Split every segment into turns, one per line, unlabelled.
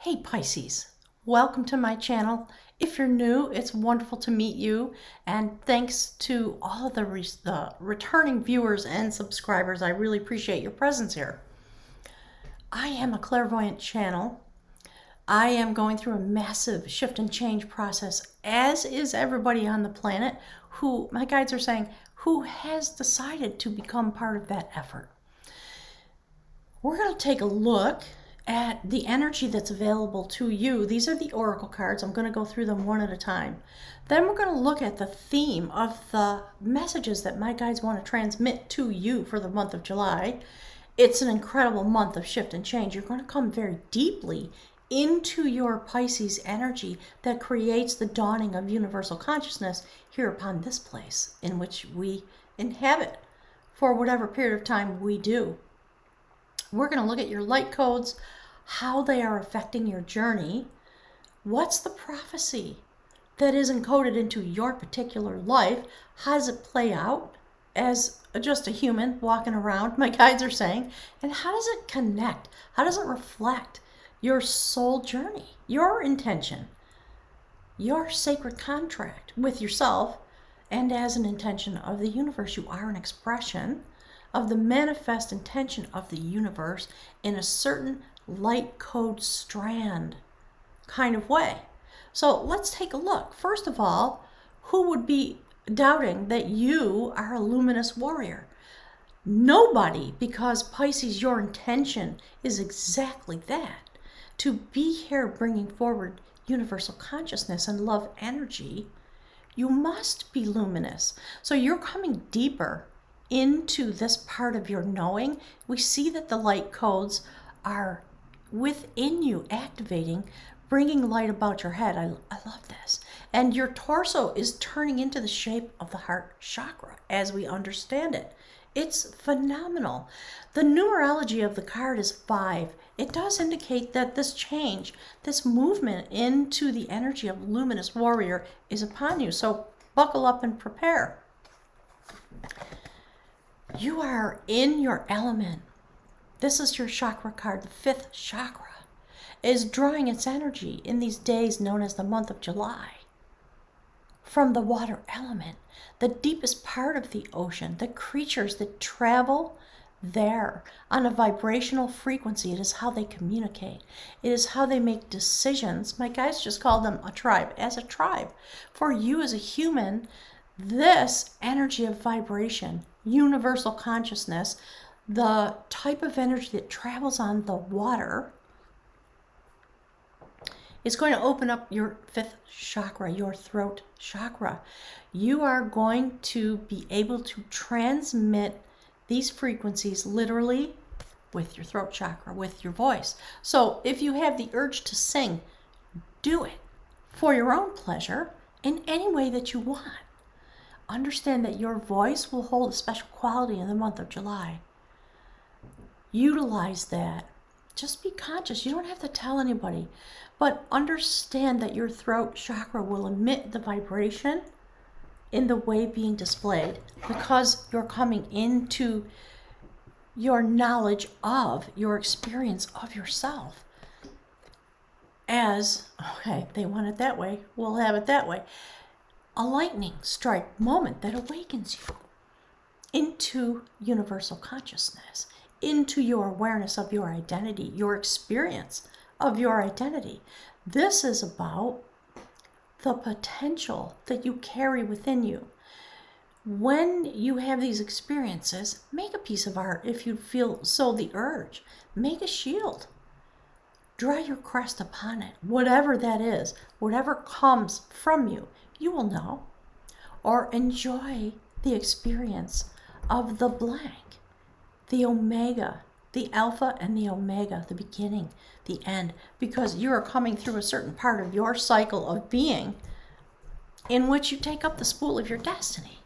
Hey Pisces, welcome to my channel. If you're new, it's wonderful to meet you, and thanks to all of the returning viewers and subscribers. I really appreciate your presence here. I am a clairvoyant channel. I am going through a massive shift and change process, as is everybody on the planet who, my guides are saying, who has decided to become part of that effort. We're going to take a look at the energy that's available to you. These are the oracle cards. I'm going to go through them one at a time. Then we're going to look at the theme of the messages that my guides want to transmit to you for the month of July. It's an incredible month of shift and change. You're going to come very deeply into your Pisces energy that creates the dawning of universal consciousness here upon this place in which we inhabit for whatever period of time we do. We're going to look at your light codes, how they are affecting your journey. What's the prophecy that is encoded into your particular life? How does it play out as just a human walking around, my guides are saying? And how does it connect? How does it reflect your soul journey, your intention, your sacred contract with yourself, and as an intention of the universe? You are an expression of the manifest intention of the universe in a certain light code strand kind of way. So let's take a look. First of all, who would be doubting that you are a luminous warrior? Nobody, because Pisces, your intention is exactly that. To be here bringing forward universal consciousness and love energy, you must be luminous. So you're coming deeper into this part of your knowing. We see that the light codes are within you, activating, bringing light about your head. I love this. And your torso is turning into the shape of the heart chakra as we understand it. It's phenomenal. The numerology of the card is 5. It does indicate that this change, this movement into the energy of luminous warrior is upon you. So buckle up and prepare. You are in your element. This is your chakra card. The 5th chakra is drawing its energy in these days known as the month of July from the water element, the deepest part of the ocean, the creatures that travel there on a vibrational frequency. It is how they communicate. It is how they make decisions. My guys just called them a tribe. As a tribe, for you as a human, this energy of vibration, universal consciousness, the type of energy that travels on the water, is going to open up your 5th chakra, your throat chakra. You are going to be able to transmit these frequencies literally with your throat chakra, with your voice. So if you have the urge to sing, do it for your own pleasure in any way that you want. Understand that your voice will hold a special quality in the month of July. Utilize that. Just be conscious. You don't have to tell anybody, but understand that your throat chakra will emit the vibration in the way being displayed because you're coming into your knowledge of your experience of yourself as, okay, they want it that way, we'll have it that way. A lightning strike moment that awakens you into universal consciousness, into your awareness of your identity, your experience of your identity. This is about the potential that you carry within you. When you have these experiences, make a piece of art if you feel so the urge. Make a shield. Draw your crest upon it, whatever that is, whatever comes from you, you will know. Or enjoy the experience of the blank, the omega, the alpha and the omega, the beginning, the end, because you're coming through a certain part of your cycle of being in which you take up the spool of your destiny.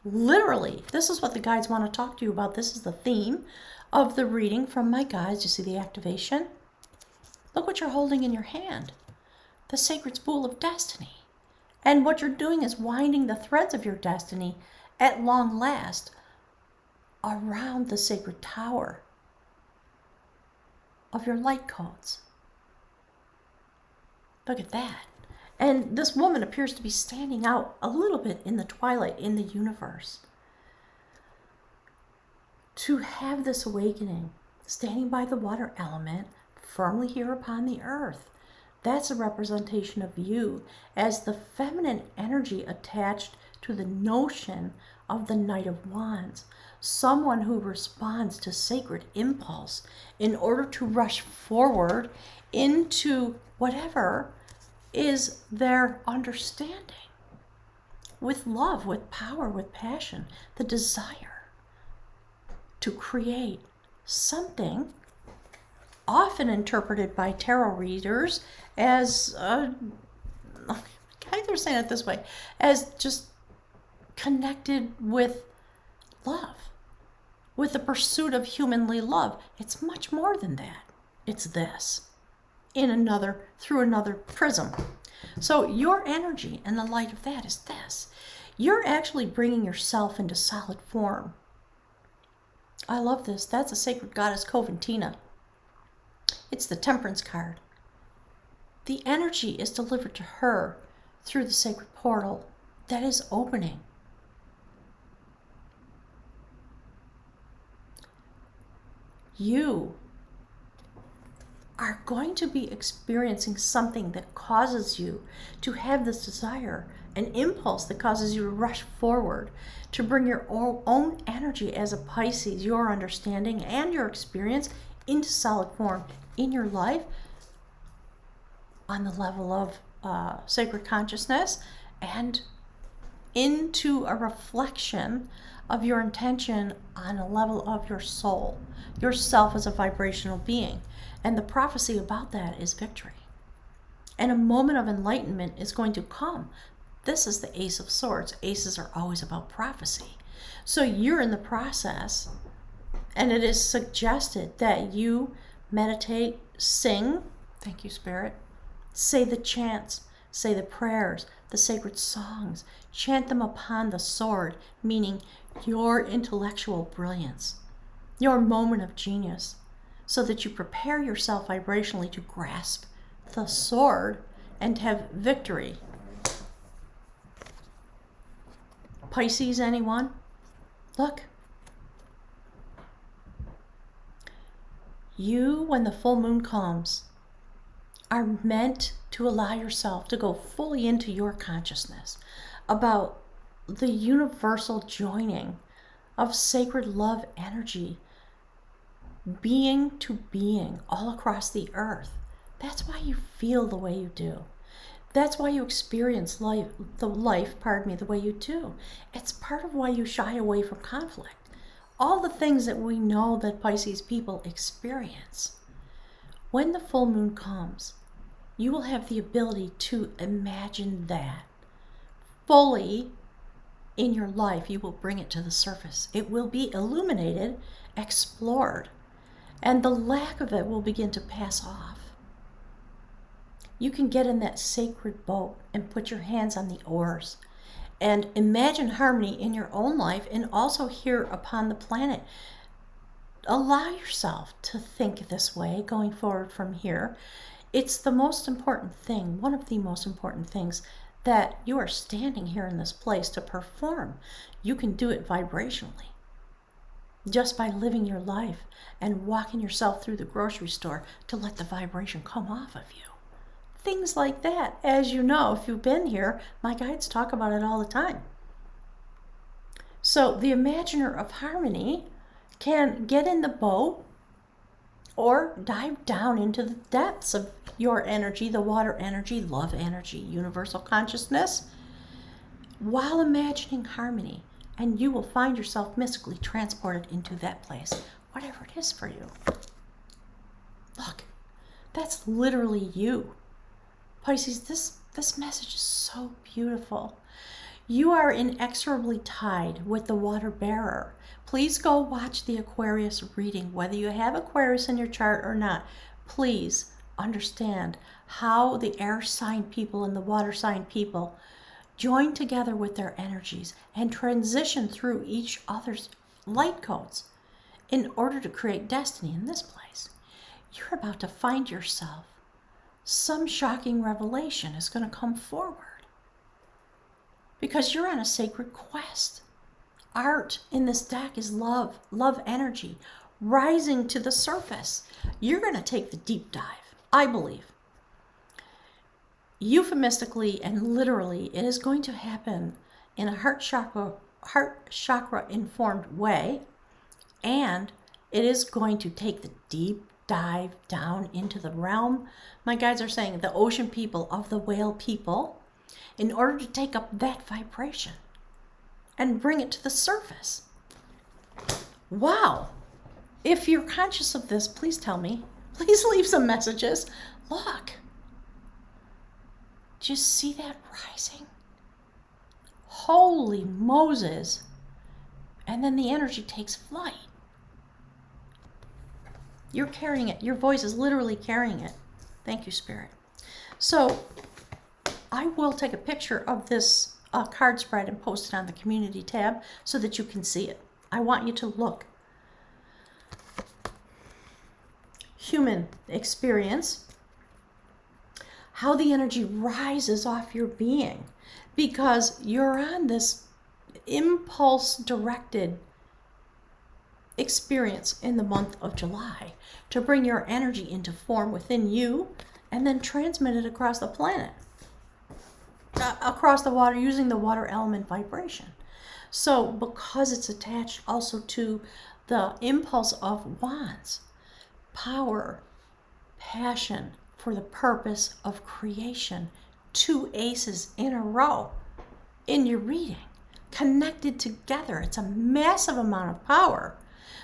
Literally, this is what the guides want to talk to you about. This is the theme of the reading from my guides. You see the activation? Look what you're holding in your hand, the sacred spool of destiny. And what you're doing is winding the threads of your destiny at long last around the sacred tower of your light codes. Look at that. And this woman appears to be standing out a little bit in the twilight in the universe. To have this awakening, standing by the water element, firmly here upon the earth, that's a representation of you as the feminine energy attached to the notion of the Knight of Wands, someone who responds to sacred impulse in order to rush forward into whatever is their understanding, with love, with power, with passion, the desire to create something often interpreted by tarot readers as, they're saying it this way, as just connected with love, with the pursuit of humanly love. It's much more than that. It's this, through another prism. So your energy and the light of that is this. You're actually bringing yourself into solid form. I love this. That's a sacred goddess Coventina. It's the Temperance card. The energy is delivered to her through the sacred portal that is opening. You are going to be experiencing something that causes you to have this desire, an impulse that causes you to rush forward, to bring your own energy as a Pisces, your understanding and your experience into solid form in your life on the level of sacred consciousness and into a reflection of your intention on a level of your soul, yourself as a vibrational being. And the prophecy about that is victory. And a moment of enlightenment is going to come. This is the Ace of Swords. Aces are always about prophecy. So you're in the process, and it is suggested that you meditate, sing, thank you, Spirit, say the chants, say the prayers, the sacred songs, chant them upon the sword, meaning your intellectual brilliance, your moment of genius, so that you prepare yourself vibrationally to grasp the sword and have victory. Pisces, anyone? Look. You, when the full moon comes, are meant to allow yourself to go fully into your consciousness about the universal joining of sacred love energy, being to being all across the earth. That's why you feel the way you do. That's why you experience the way you do. It's part of why you shy away from conflict. All the things that we know that Pisces people experience. When the full moon comes, you will have the ability to imagine that fully in your life. You will bring it to the surface. It will be illuminated, explored, and the lack of it will begin to pass off. You can get in that sacred boat and put your hands on the oars and imagine harmony in your own life and also here upon the planet. Allow yourself to think this way going forward from here. It's the most important thing, one of the most important things, that you are standing here in this place to perform. You can do it vibrationally, just by living your life and walking yourself through the grocery store to let the vibration come off of you. Things like that. As you know, if you've been here, my guides talk about it all the time. So the imaginer of harmony can get in the boat or dive down into the depths of your energy, the water energy, love energy, universal consciousness, while imagining harmony. And you will find yourself mystically transported into that place, whatever it is for you. Look, that's literally you. Pisces, this message is so beautiful. You are inexorably tied with the water bearer. Please go watch the Aquarius reading, whether you have Aquarius in your chart or not. Please understand how the air sign people and the water sign people join together with their energies and transition through each other's light codes in order to create destiny in this place. You're about to find yourself some shocking revelation is going to come forward because you're on a sacred quest. Art in this deck is love, love energy, rising to the surface. You're going to take the deep dive, I believe. Euphemistically and literally, it is going to happen in a heart chakra informed way, and it is going to take the deep dive down into the realm, my guides are saying, the ocean people of the whale people, in order to take up that vibration and bring it to the surface. Wow. If you're conscious of this, please tell me. Please leave some messages. Look. Do you see that rising? Holy Moses. And then the energy takes flight. You're carrying it. Your voice is literally carrying it. Thank you, Spirit. So I will take a picture of this card spread and post it on the community tab so that you can see it. I want you to look. Human experience, how the energy rises off your being, because you're on this impulse-directed experience in the month of July to bring your energy into form within you and then transmit it across the planet, across the water, using the water element vibration. So because it's attached also to the impulse of wands, power, passion for the purpose of creation, 2 aces in a row in your reading, connected together. It's a massive amount of power.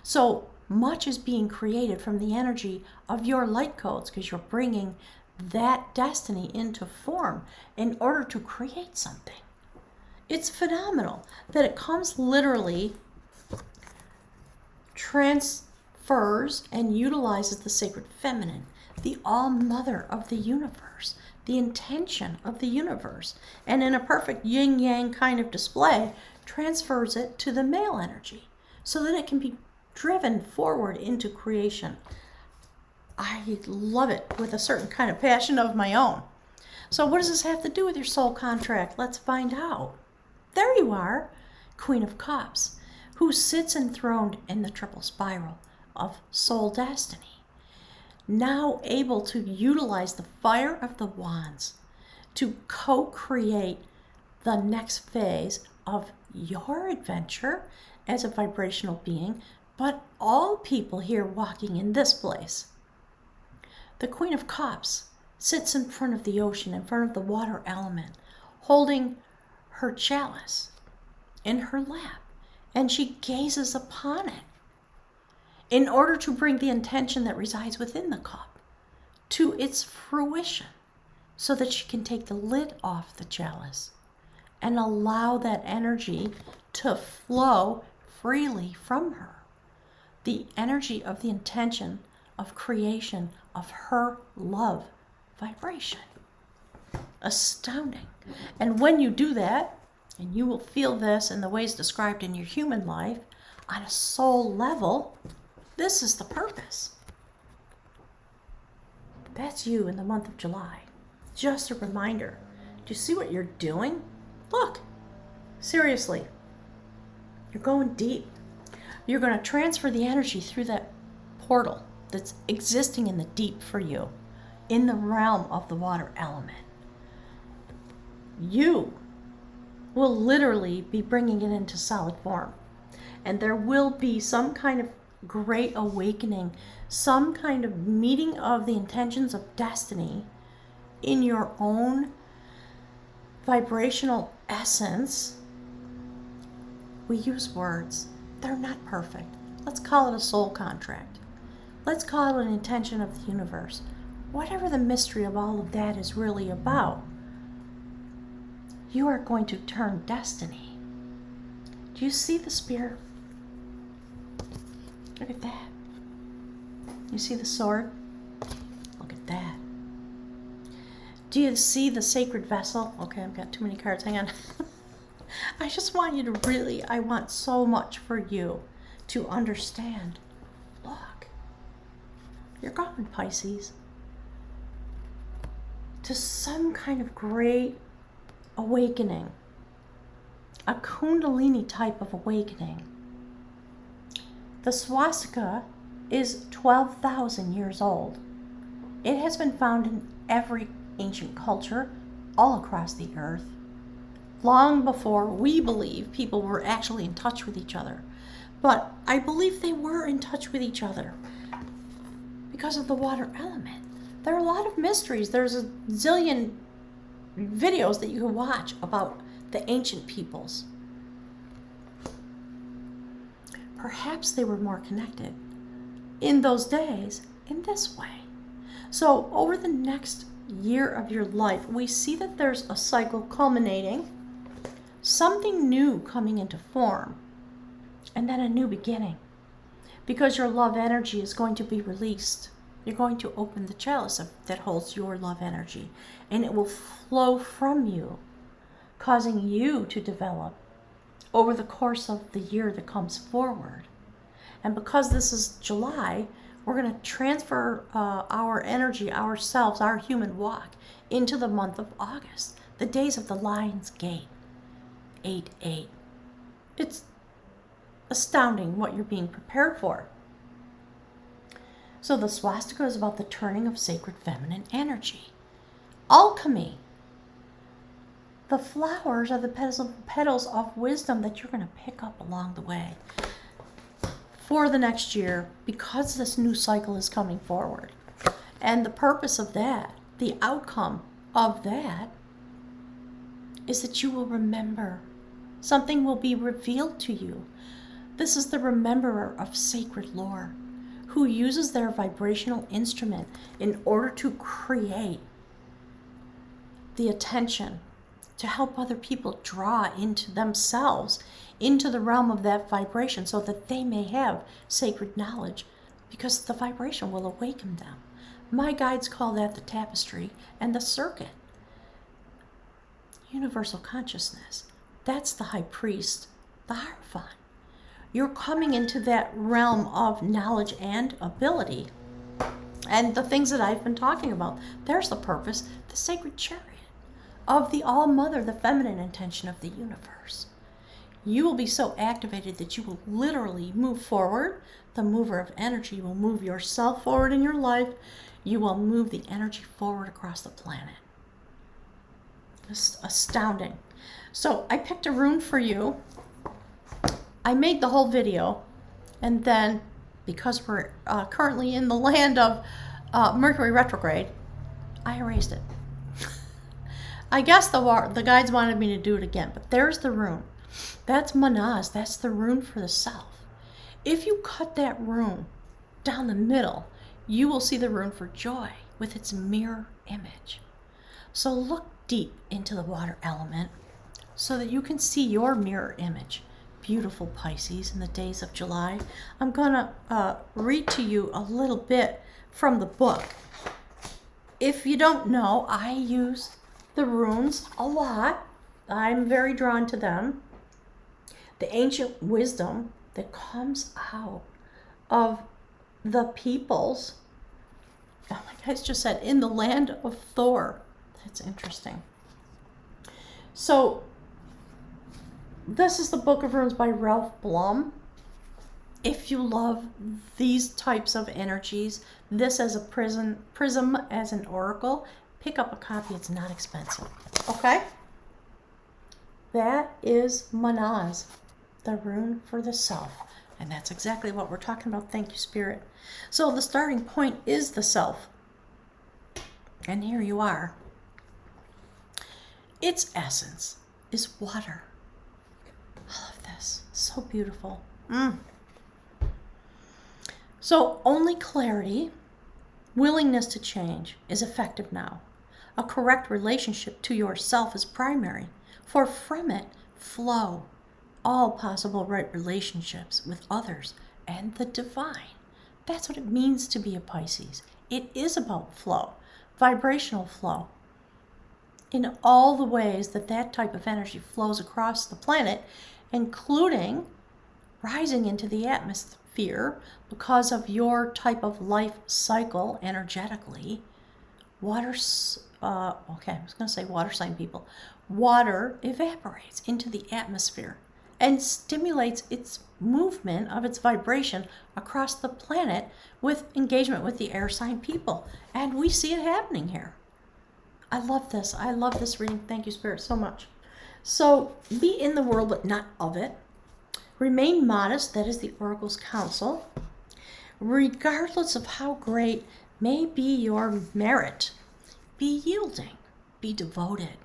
So much is being created from the energy of your light codes, because you're bringing that destiny into form in order to create something. It's phenomenal that it comes literally, transfers and utilizes the sacred feminine, the all-mother of the universe, the intention of the universe, and in a perfect yin-yang kind of display, transfers it to the male energy so that it can be driven forward into creation. I love it with a certain kind of passion of my own. So what does this have to do with your soul contract? Let's find out. There you are, Queen of Cups, who sits enthroned in the triple spiral of soul destiny, now able to utilize the fire of the wands to co-create the next phase of your adventure as a vibrational being, but all people here walking in this place. The Queen of Cups sits in front of the ocean, in front of the water element, holding her chalice in her lap, and she gazes upon it in order to bring the intention that resides within the cup to its fruition, so that she can take the lid off the chalice and allow that energy to flow freely from her. The energy of the intention of creation of her love vibration. Astounding. And when you do that, and you will feel this in the ways described in your human life, on a soul level, this is the purpose. That's you in the month of July. Just a reminder. Do you see what you're doing? Look, seriously, you're going deep. You're going to transfer the energy through that portal that's existing in the deep for you, in the realm of the water element. You will literally be bringing it into solid form. And there will be some kind of great awakening, some kind of meeting of the intentions of destiny in your own vibrational essence. We use words. They're not perfect. Let's call it a soul contract. Let's call it an intention of the universe. Whatever the mystery of all of that is really about, you are going to turn destiny. Do you see the spirit? Look at that. You see the sword? Look at that. Do you see the sacred vessel? Okay, I've got too many cards. Hang on. I just want you to really, I want so much for you to understand. Look. You're going, Pisces. to some kind of great awakening, a Kundalini type of awakening. The swastika is 12,000 years old. It has been found in every ancient culture all across the earth, long before we believe people were actually in touch with each other. But I believe they were in touch with each other because of the water element. There are a lot of mysteries. There's a zillion videos that you can watch about the ancient peoples. Perhaps they were more connected in those days in this way. So over the next year of your life, we see that there's a cycle culminating, something new coming into form, and then a new beginning. Because your love energy is going to be released. You're going to open the chalice that holds your love energy, and it will flow from you, causing you to develop over the course of the year that comes forward. And because this is July, we're going to transfer our energy, ourselves, our human walk into the month of August, the days of the Lion's Gate, 8/8. It's astounding what you're being prepared for. So the swastika is about the turning of sacred feminine energy. Alchemy. The flowers are the petals of wisdom that you're going to pick up along the way for the next year, because this new cycle is coming forward. And the purpose of that, the outcome of that, is that you will remember. Something will be revealed to you. This is the rememberer of sacred lore, who uses their vibrational instrument in order to create the attention to help other people draw into themselves, into the realm of that vibration, so that they may have sacred knowledge, because the vibration will awaken them. My guides call that the tapestry and the circuit. Universal consciousness. That's the high priest, the Hierophant. You're coming into that realm of knowledge and ability. And the things that I've been talking about, there's the purpose, the sacred chariot of the All-Mother, the feminine intention of the universe. You will be so activated that you will literally move forward. The mover of energy will move yourself forward in your life. You will move the energy forward across the planet. It's astounding. So I picked a rune for you. I made the whole video, and then because we're currently in the land of Mercury retrograde, I erased it. I guess the guides wanted me to do it again, but there's the rune. That's Manaz. That's the rune for the self. If you cut that rune down the middle, you will see the rune for joy with its mirror image. So look deep into the water element so that you can see your mirror image. Beautiful Pisces, in the days of July. I'm going to read to you a little bit from the book. If you don't know, I use the runes a lot. I'm very drawn to them. The ancient wisdom that comes out of the peoples. Oh my guys just said, in the land of Thor. That's interesting. So, this is the Book of Runes by Ralph Blum. If you love these types of energies, this as a prism as an oracle, pick up a copy. It's not expensive. Okay? That is Manaz, the rune for the self. And that's exactly what we're talking about. Thank you, Spirit. So the starting point is the self. And here you are. Its essence is water. I love this. So beautiful. So only clarity, willingness to change is effective now. A correct relationship to yourself is primary, for from it flow all possible right relationships with others and the divine. That's what it means to be a Pisces. It is about flow, vibrational flow. In all the ways that that type of energy flows across the planet, including rising into the atmosphere because of your type of life cycle energetically. Water okay, I was going to say water sign people. Water evaporates into the atmosphere and stimulates its movement of its vibration across the planet with engagement with the air sign people. And we see it happening here. I love this. I love this reading. Thank you, Spirit, so much. So be in the world, but not of it. Remain modest. That is the Oracle's counsel. Regardless of how great may be your merit, be yielding, be devoted.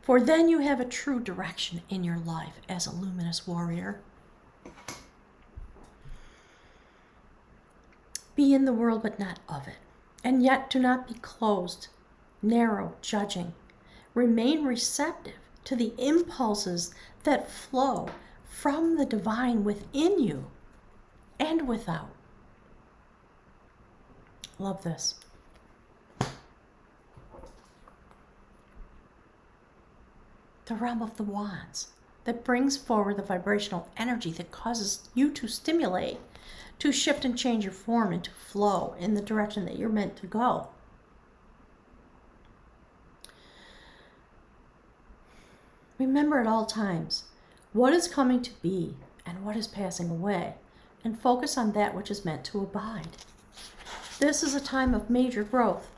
For then you have a true direction in your life as a luminous warrior. Be in the world, but not of it. And yet do not be closed, narrow, judging. Remain receptive to the impulses that flow from the divine within you and without. Love this. The realm of the wands that brings forward the vibrational energy that causes you to stimulate, to shift and change your form and to flow in the direction that you're meant to go. Remember at all times what is coming to be and what is passing away, and focus on that which is meant to abide. This is a time of major growth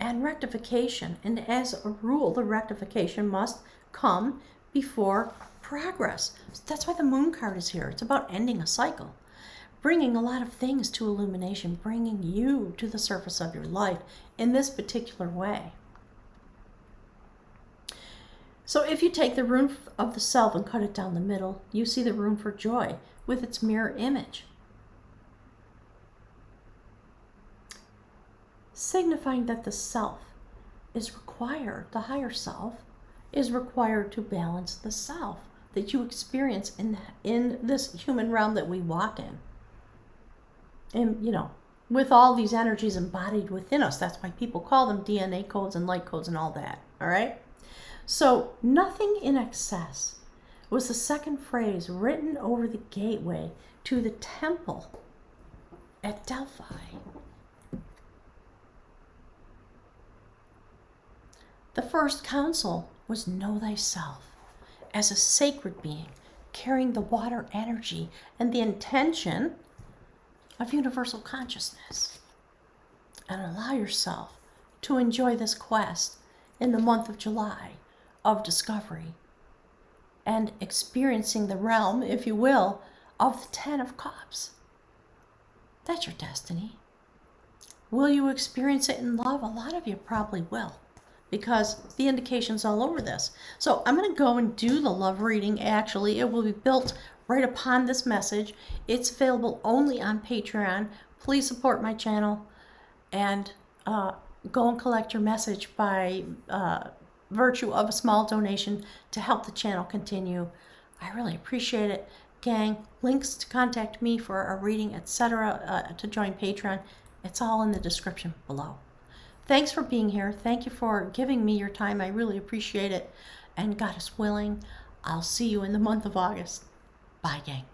and rectification, and as a rule, the rectification must come before progress. That's why the moon card is here. It's about ending a cycle, bringing a lot of things to illumination, bringing you to the surface of your life in this particular way. So if you take the rune of the self and cut it down the middle, you see the rune for joy with its mirror image, signifying that the self is required, the higher self is required to balance the self that you experience in this human realm that we walk in. And, you know, with all these energies embodied within us, that's why people call them DNA codes and light codes and all that, all right? So, nothing in excess was the second phrase written over the gateway to the temple at Delphi. The first counsel was know thyself as a sacred being, carrying the water energy and the intention of universal consciousness. And allow yourself to enjoy this quest in the month of July of discovery and experiencing the realm, if you will, of the 10 of Cups. That's your destiny. Will you experience it in love? A lot of you probably will, because the indication's all over this. So I'm going to go and do the love reading. Actually, it will be built right upon this message. It's available only on Patreon. Please support my channel and go and collect your message by virtue of a small donation to help the channel continue. I really appreciate it. Gang, links to contact me for a reading, etc., to join Patreon, it's all in the description below. Thanks for being here. Thank you for giving me your time. I really appreciate it. And God is willing, I'll see you in the month of August. Bye, gang.